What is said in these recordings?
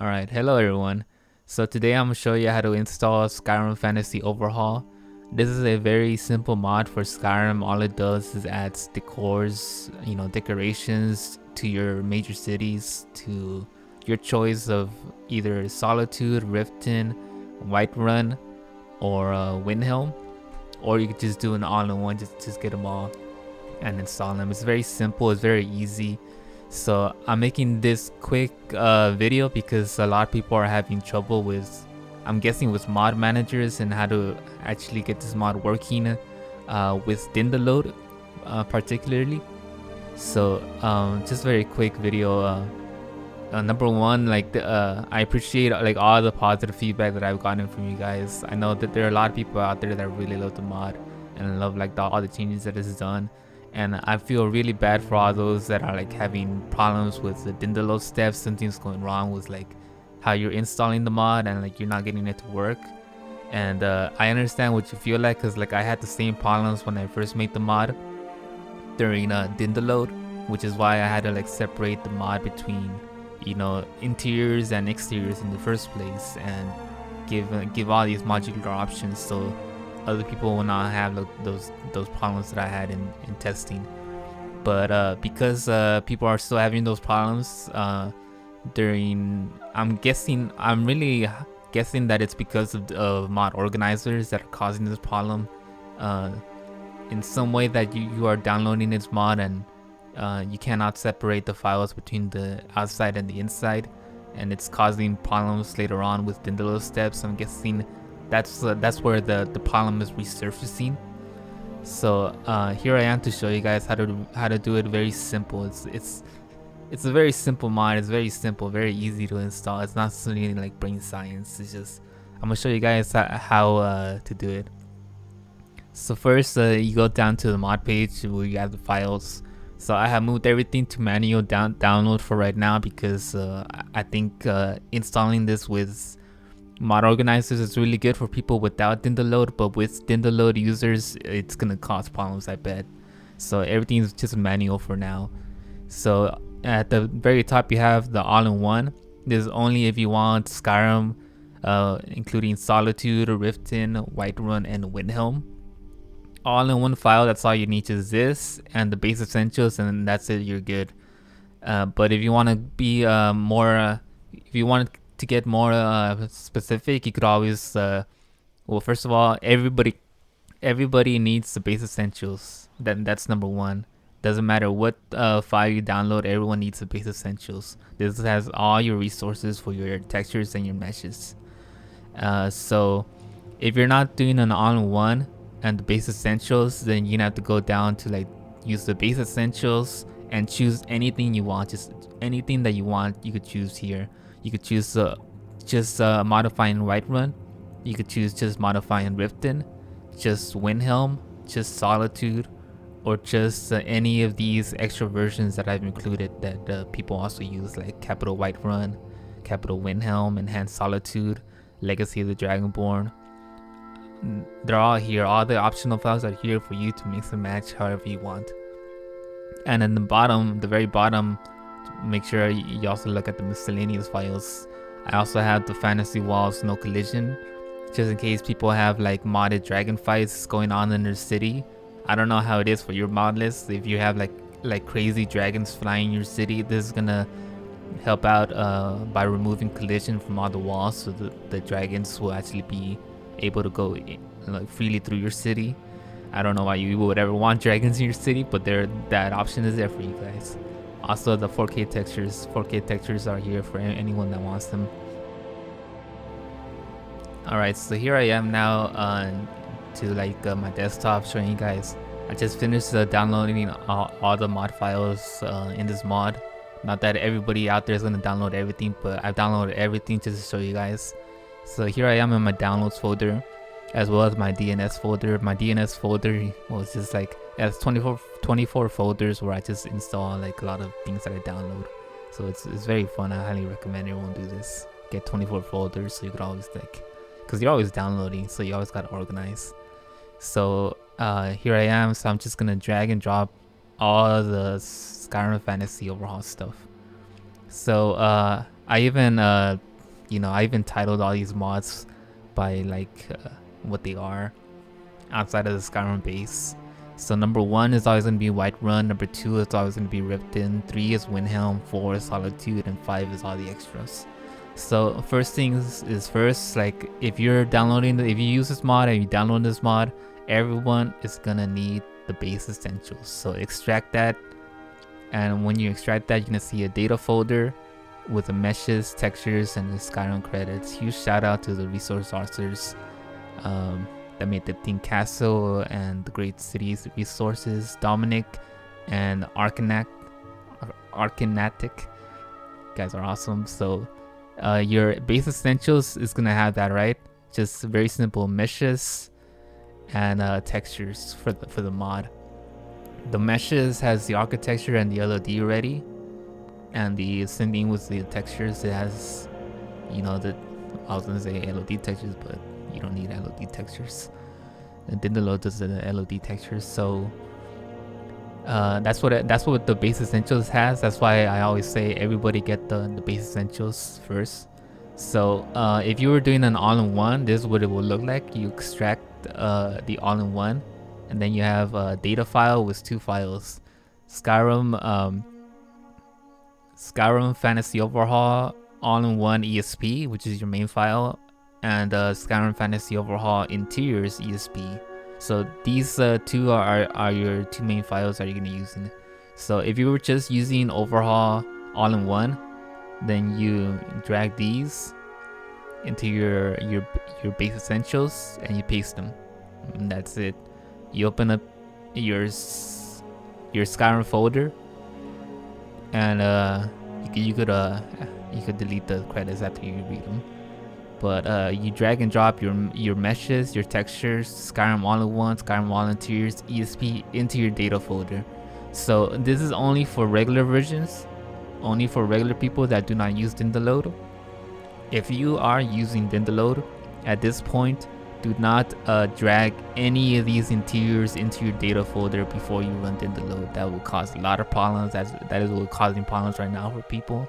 Alright, hello everyone. So today I'm going to show you how to install Skyrim Fantasy Overhaul. This is a very simple mod for Skyrim. All it does is adds decors, decorations to your major cities, to your choice of either Solitude, Riften, Whiterun, or Windhelm. Or you could just do an all-in-one, just get them all and install them. It's very simple, it's very easy. So I'm making this quick video because a lot of people are having trouble with, I'm guessing, with mod managers and how to actually get this mod working with Dindaload particularly. So just very quick video. Number one, I appreciate all the positive feedback that I've gotten from you guys. I know that there are a lot of people out there that really love the mod and love all the changes that it's done. And I feel really bad for all those that are having problems with the Dindaload steps. Something's going wrong with how you're installing the mod and you're not getting it to work. And I understand what you feel like, because I had the same problems when I first made the mod during Dindaload, which is why I had to separate the mod between interiors and exteriors in the first place, and give all these modular options so other people will not have those problems that I had in testing. But because people are still having those problems I'm really guessing that it's because of mod organizers that are causing this problem in some way, that you are downloading this mod and you cannot separate the files between the outside and the inside, and it's causing problems later on with Dindaload steps. I'm guessing that's where the problem is resurfacing. So here I am to show you guys how to do it. Very simple. It's a very simple mod. It's very simple, very easy to install. It's not something like brain science. It's just I'm gonna show you guys how to do it. So first you go down to the mod page where you have the files. So I have moved everything to manual download for right now, because I think installing this with mod organizers is really good for people without Dindaload, but with Dindaload users it's gonna cause problems, I bet. So everything's just manual for now. So at the very top you have the all-in-one. This is only if you want Skyrim including Solitude, Riften, Whiterun, and Windhelm all in one file. That's all you need, is this and the base essentials, and that's it, you're good. But if you want to be if you want to get more specific, you could always well, first of all, everybody needs the base essentials. That's number one. Doesn't matter what file you download, everyone needs the base essentials. This has all your resources for your textures and your meshes. So if you're not doing an all-in-one and the base essentials, then you're gonna have to go down to use the base essentials and choose anything you want. Just anything that you want, you could choose here. You could choose just modifying Whiterun. You could choose just modifying Riften, just Windhelm, just Solitude, or just any of these extra versions that I've included that people also use, like Capital Whiterun, Capital Windhelm, Enhanced Solitude, Legacy of the Dragonborn. They're all here. All the optional files are here for you to mix and match however you want. And in the very bottom, make sure you also look at the miscellaneous files. I also have the fantasy walls no collision, just in case people have modded dragon fights going on in their city. I don't know how it is for your mod list. If you have like crazy dragons flying in your city, this is gonna help out by removing collision from all the walls, so the dragons will actually be able to go freely through your city. I don't know why you would ever want dragons in your city, but that option is there for you guys. Also, the 4K textures are here for anyone that wants them. Alright, so here I am now to my desktop, showing you guys. I just finished downloading all the mod files in this mod. Not that everybody out there is going to download everything, but I've downloaded everything just to show you guys. So here I am in my downloads folder, as well as my DNS folder. My DNS folder was just it has 24 folders where I just install a lot of things that I download. So it's very fun. I highly recommend everyone do this. Get 24 folders so you could always because you're always downloading, so you always gotta organize. So here I am. So I'm just gonna drag and drop all the Skyrim Fantasy Overhaul stuff. So I even You know, I even titled all these mods by like what they are outside of the Skyrim base. So number 1 is always going to be Whiterun, number 2 is always going to be Ripton, 3 is Windhelm, 4 is Solitude, and 5 is all the extras. So first things is first, like if you use this mod and you download this mod, everyone is gonna need the base essentials. So extract that, and when you extract that, you're gonna see a data folder with the meshes, textures, and the Skyrim credits. Huge shout out to the resource authors that made the Theme Castle and the Great Cities resources, Dominic and Arkanatic. You guys are awesome. So your base essentials is gonna have that, right? Just very simple meshes and textures for the mod. The meshes has the architecture and the LOD already, and the same thing with the textures. It has, you know, I was gonna say LOD textures, but you don't need LOD textures. And Dindaload does the LOD textures, so that's what the base essentials has. That's why I always say everybody get the base essentials first. So if you were doing an all-in-one, this is what it will look like. You extract the all-in-one, and then you have a data file with 2 files: Skyrim Fantasy Overhaul all-in-one ESP, which is your main file, and Skyrim Fantasy Overhaul Interiors ESP. So these 2 are your 2 main files that you're gonna use. So if you were just using Overhaul all-in-one, then you drag these into your base essentials and you paste them, and that's it. You open up your Skyrim folder, and you could delete the credits after you read them. But you drag and drop your meshes, your textures, Skyrim all-in-one, Skyrim all-interiors, ESP into your data folder. So this is only for regular versions, only for regular people that do not use Dindaload. If you are using Dindaload, at this point, do not drag any of these interiors into your data folder before you run Dindaload. That will cause a lot of problems. That is what's causing problems right now for people.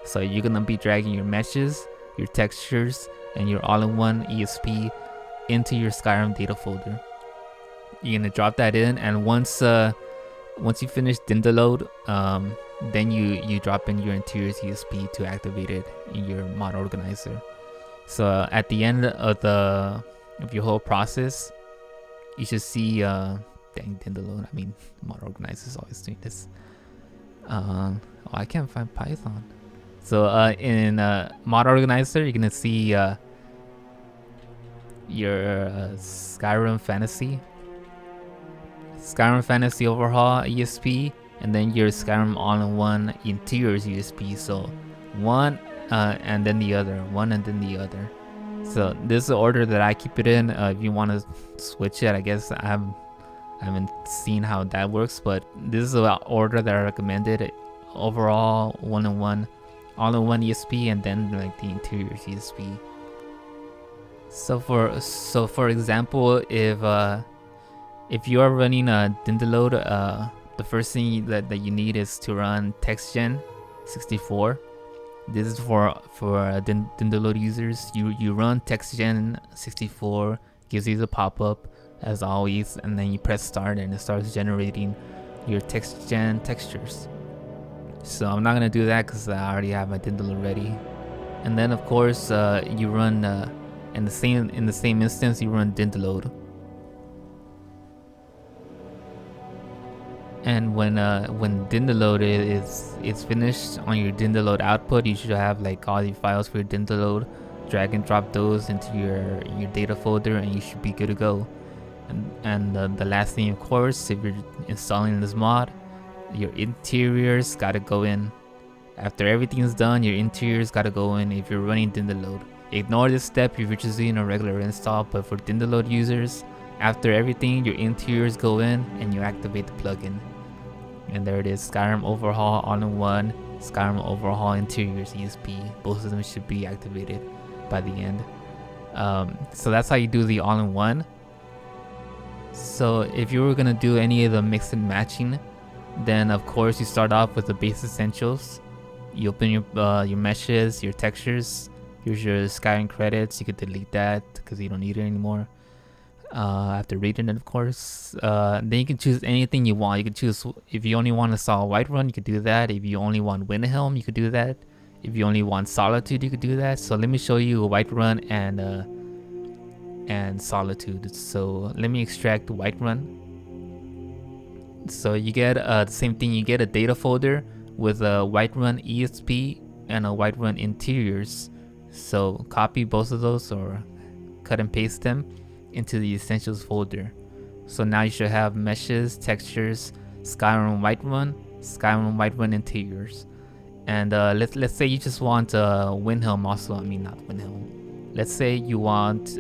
So you're gonna be dragging your meshes, your textures, and your all-in-one ESP into your Skyrim data folder. You're gonna drop that in, and once you finish Dindaload, then you drop in your interiors ESP to activate it in your mod organizer. So at the end of your whole process, you should see Dindaload. I mean, mod organizer is always doing this. Oh, I can't find Python. So in mod organizer, you're gonna see your Skyrim Fantasy Overhaul ESP, and then your Skyrim all-in-one Interiors ESP. So one and then the other, one and then the other. So this is the order that I keep it in. If you want to switch it, I guess I haven't seen how that works, but this is the order that I recommended. Overall, one-in-one, all-in-one ESP, and then like the Interiors ESP. So for example, if you are running a Dindaload, the first thing that you need is to run TextGen 64. This is for Dindaload users. You run TextGen 64, gives you the pop-up as always, and then you press start and it starts generating your TextGen textures. So I'm not gonna do that because I already have my Dindaload ready. And then of course you run in the same instance you run Dindaload. And when Dindaload is finished on your Dindaload output, you should have like all your files for your Dindaload. Drag and drop those into your data folder, and you should be good to go. And the last thing, of course, if you're installing this mod, your interiors gotta go in. After everything is done, your interiors gotta go in if you're running Dindaload. Ignore this step if you're just doing a regular install, but for Dindaload users, after everything, your interiors go in and you activate the plugin. And there it is, Skyrim Overhaul all-in-one, Skyrim Overhaul Interiors ESP. Both of them should be activated by the end. So that's how you do the all-in-one. So if you were gonna do any of the mix and matching, then of course you start off with the base essentials. You open your meshes, your textures, Here's your Skyrim credits. You could delete that because you don't need it anymore. After reading it, of course. Then you can choose anything you want. You can choose if you only want to install Whiterun, you could do that. If you only want Windhelm, you could do that. If you only want Solitude, you could do that. So let me show you Whiterun and Solitude. So let me extract Whiterun. So you get the same thing. You get a data folder with a Whiterun ESP and a Whiterun interiors. So copy both of those or cut and paste them into the essentials folder. So now you should have meshes, textures, Skyrim Whiterun interiors. And let's say you just want Windhelm also. I mean, not Windhelm. Let's say you want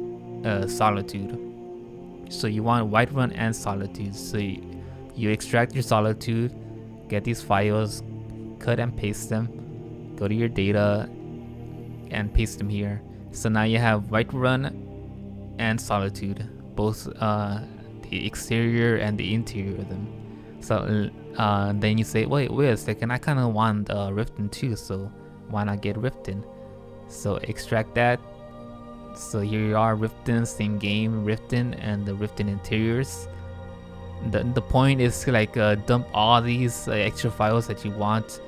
Solitude. So you want Whiterun and Solitude. So you extract your Solitude, get these files, cut and paste them, go to your data, and paste them here. So now you have Whiterun and Solitude, both the exterior and the interior of them. So then you say, wait a second, I kind of want Riften too, so why not get Riften? So extract that. So here you are, Riften, same game, Riften and the Riften interiors. The point is to like dump all these extra files that you want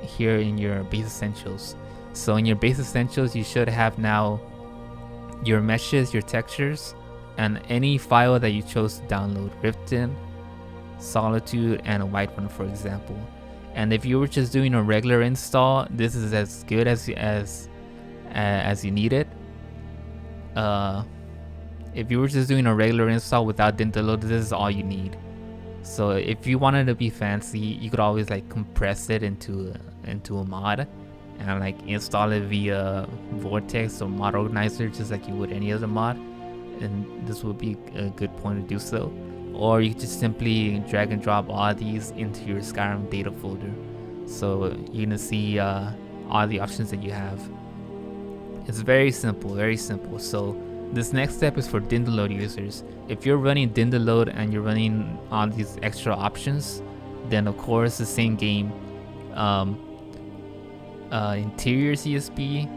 here in your base essentials. So in your base essentials, you should have now your meshes, your textures, and any file that you chose to download, Riften, Solitude, and a Whiterun, for example. And if you were just doing a regular install, this is as good as you need it. If you were just doing a regular install without Dindaload, this is all you need. So if you wanted to be fancy, you could always like compress it into a mod and like install it via Vortex or Mod Organizer, just like you would any other mod. And this would be a good point to do so. Or you could just simply drag and drop all these into your Skyrim data folder. So you're gonna see all the options that you have. It's very simple, very simple. So this next step is for Dindaload users. If you're running Dindaload and you're running all these extra options, then of course the same game. Interior CSP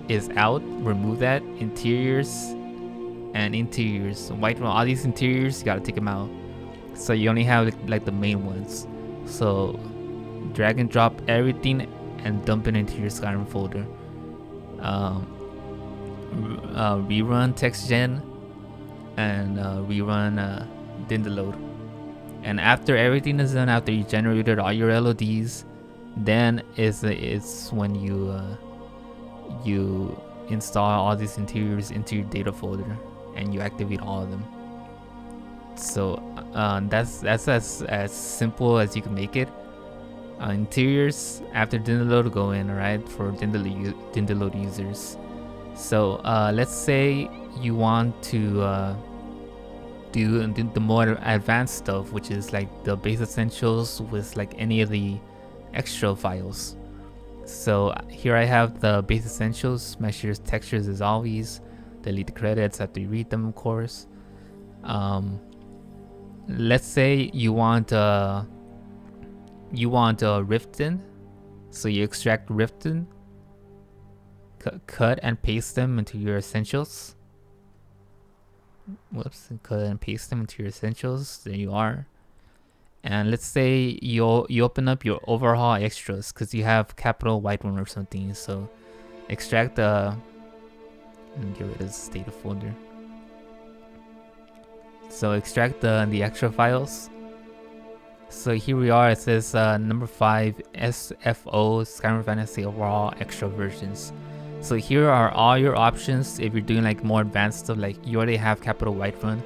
is out. Remove that. Interiors and interiors. Whiterun, all these interiors, you gotta take them out. So you only have like the main ones. So drag and drop everything and dump it into your Skyrim folder. Rerun text gen and rerun Dindaload. And after everything is done, after you generated all your LODs, then is when you install all these interiors into your data folder and you activate all of them. So that's as simple as you can make it. Interiors after Dindaload go in, alright, for Dindaload users. So let's say you want to do the more advanced stuff, which is like the base essentials with like any of the extra files. So here I have the base essentials, meshes, textures as always. Delete the credits after you read them, of course. Let's say you want Riften, so you extract Riften, cut and paste them into your essentials. Cut and paste them into your essentials. There you are. And let's say you open up your overhaul extras because you have capital Whiterun or something. So extract and get rid of this data folder. So extract the extra files. So here we are. It says number 5 SFO Skyrim Fantasy Overhaul extra versions. So here are all your options if you're doing like more advanced stuff, like you already have capital Whiterun,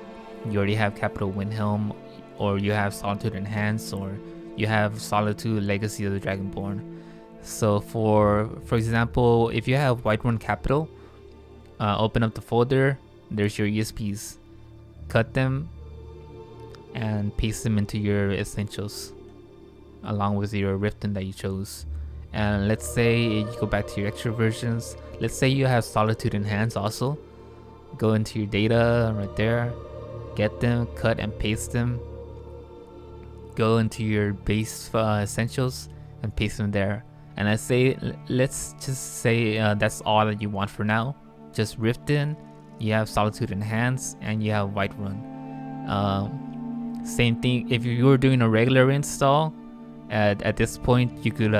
you already have capital Windhelm, or you have Solitude Enhanced, or you have Solitude Legacy of the Dragonborn. So for example, if you have Whiterun capital, open up the folder, there's your ESPs, cut them and paste them into your essentials along with your Riften that you chose. And let's say you go back to your extra versions. Let's say you have Solitude Enhanced also. Go into your data right there, get them, cut and paste them. Go into your base essentials and paste them there. And let's just say that's all that you want for now. Just Riften, you have Solitude Enhanced, and you have Whiterun. Same thing, if you were doing a regular install, at this point you could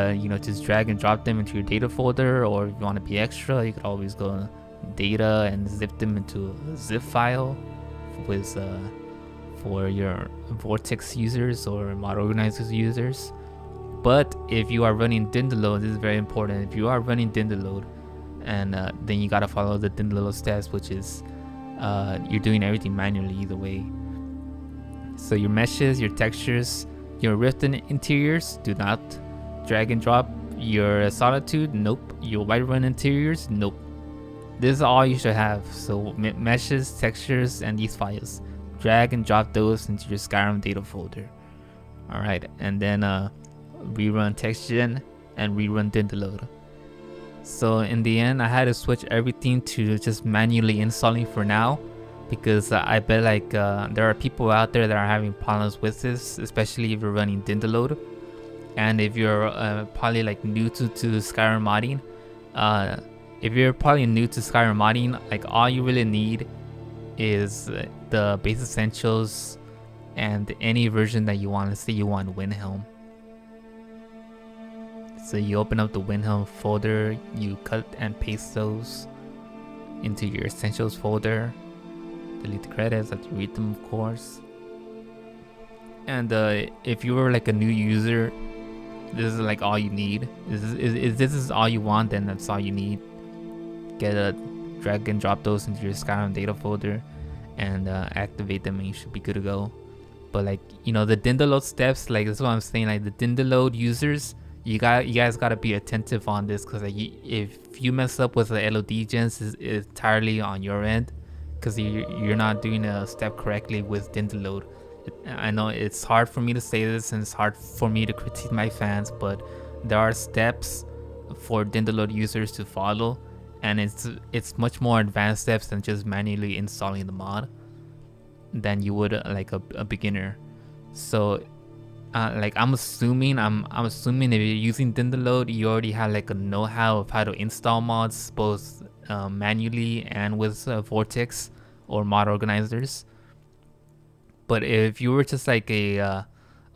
just drag and drop them into your data folder, or if you want to be extra, you could always go data and zip them into a zip file with for your Vortex users or mod organizers users. But if you are running Dindaload, this is very important. If you are running Dindaload, and then you gotta follow the Dindaload steps, which is you're doing everything manually either way. So your meshes, your textures, your Riften interiors, do not drag and drop. Your Solitude, nope. Your Whiterun interiors, nope. This is all you should have. So meshes, textures, and these files, drag and drop those into your Skyrim data folder. Alright, and then rerun TextGen and rerun Dindaload. So in the end, I had to switch everything to just manually installing for now, because I bet there are people out there that are having problems with this, especially if you're running Dindaload. And if you're probably new to Skyrim modding, all you really need is the base essentials and any version that you want. Let's say you want Windhelm. So you open up the Windhelm folder, you cut and paste those into your essentials folder. Delete the credits after you read them, of course. And if you were a new user, this is all you need. If this is all you want, then that's all you need. Get a drag and drop those into your Skyrim data folder and activate them, and you should be good to go. But the Dindaload steps, that's what I'm saying. The Dindaload users, you guys gotta be attentive on this, because if you mess up with the LOD gens, it's entirely on your end, because you're not doing a step correctly with Dindaload. I know it's hard for me to say this, and it's hard for me to critique my fans, but there are steps for Dindaload users to follow, and it's much more advanced steps than just manually installing the mod than you would a beginner. So I'm assuming if you're using Dindaload, you already have a know-how of how to install mods, both manually and with Vortex or mod organizers. But if you were just a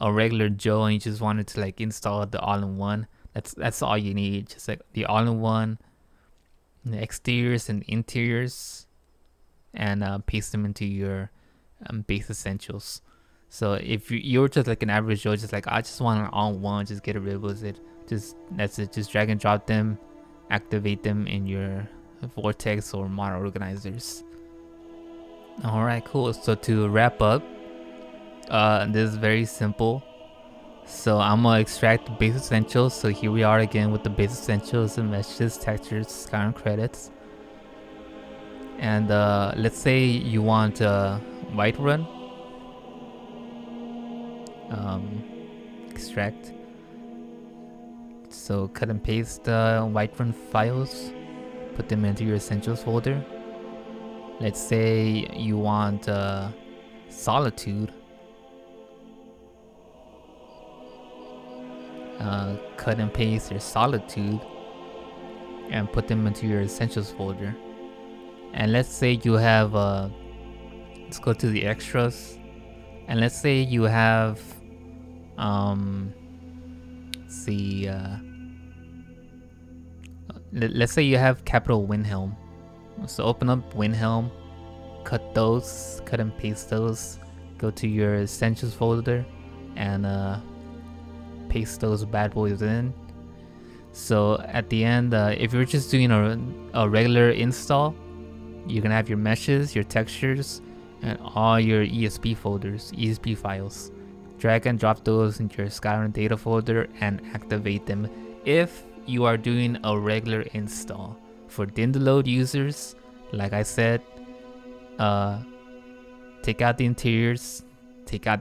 regular Joe and you just wanted to install the all-in-one, that's all you need. Just the all-in-one, the exteriors and interiors, and paste them into your base essentials. So if you're just an average Joe, just I just want an all-in-one, just get rid of it. That's it. Just drag and drop them, activate them in your Vortex or mod organizers. Alright, cool. So to wrap up, this is very simple. So I'm gonna extract the base essentials. So here we are again with the base essentials and meshes, textures, Skyrim credits. And let's say you want Whiterun. Extract. So cut and paste Whiterun files, put them into your essentials folder. Let's say you want Solitude. Cut and paste your Solitude and put them into your essentials folder. And let's say you have let's go to the extras, and let's say you have let's say you have Capital Windhelm. So open up Windhelm, cut and paste those, go to your essentials folder, and paste those bad boys in. So at the end, if you're just doing a regular install, you can have your meshes, your textures, and all your ESP folders, ESP files. Drag and drop those into your Skyrim data folder and activate them if you are doing a regular install. For Dindaload users, like I said, take out the interiors, get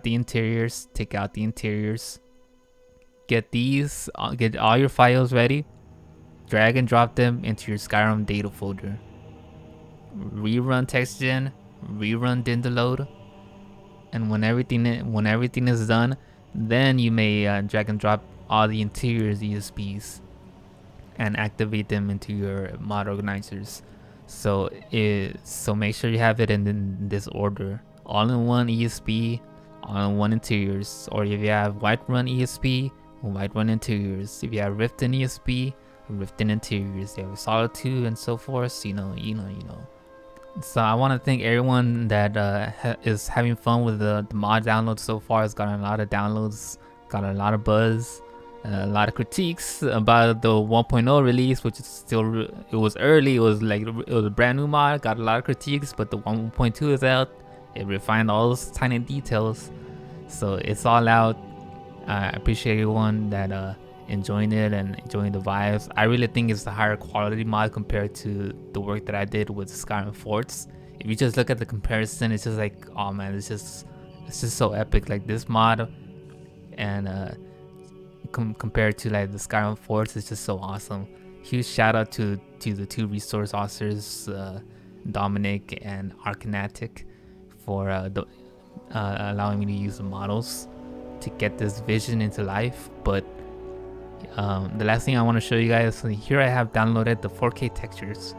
all your files ready, drag and drop them into your Skyrim data folder. Rerun TextGen, rerun Dindaload, and when everything is done, then you may drag and drop all the interiors ESPs and activate them into your mod organizers. So make sure you have it in this order: all-in-one ESP, all-in-one interiors. Or if you have Whiterun ESP, Whiterun interiors. If you have Riften ESP, Riften interiors. You have Solitude and so forth. You know. So I want to thank everyone that is having fun with the mod download so far. It's gotten a lot of downloads, got a lot of buzz, a lot of critiques about the 1.0 release, which is still, it was early. It was a brand new mod, got a lot of critiques, but the 1.2 is out. It refined all those tiny details, so it's all out. I appreciate everyone that enjoying it and enjoying the vibes. I really think it's a higher quality mod compared to the work that I did with Skyrim Forts. If you just look at the comparison, it's just like, oh man, it's just so epic. Like this mod and compared to like the Skyrim Forts, it's just so awesome. Huge shout out to the two resource officers, Dominic and Arkanatic, for allowing me to use the models to get this vision into life. But the last thing I want to show you guys, so here I have downloaded the 4K textures.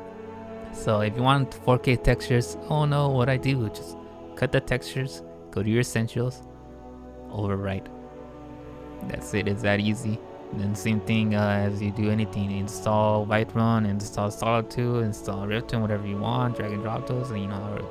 So if you want 4K textures, oh no, what I do, just cut the textures, go to your essentials, overwrite. That's it. It's that easy. And then same thing as you do anything: install Whiterun, install Solitude, install Riften, whatever you want, drag and drop those, and you know how it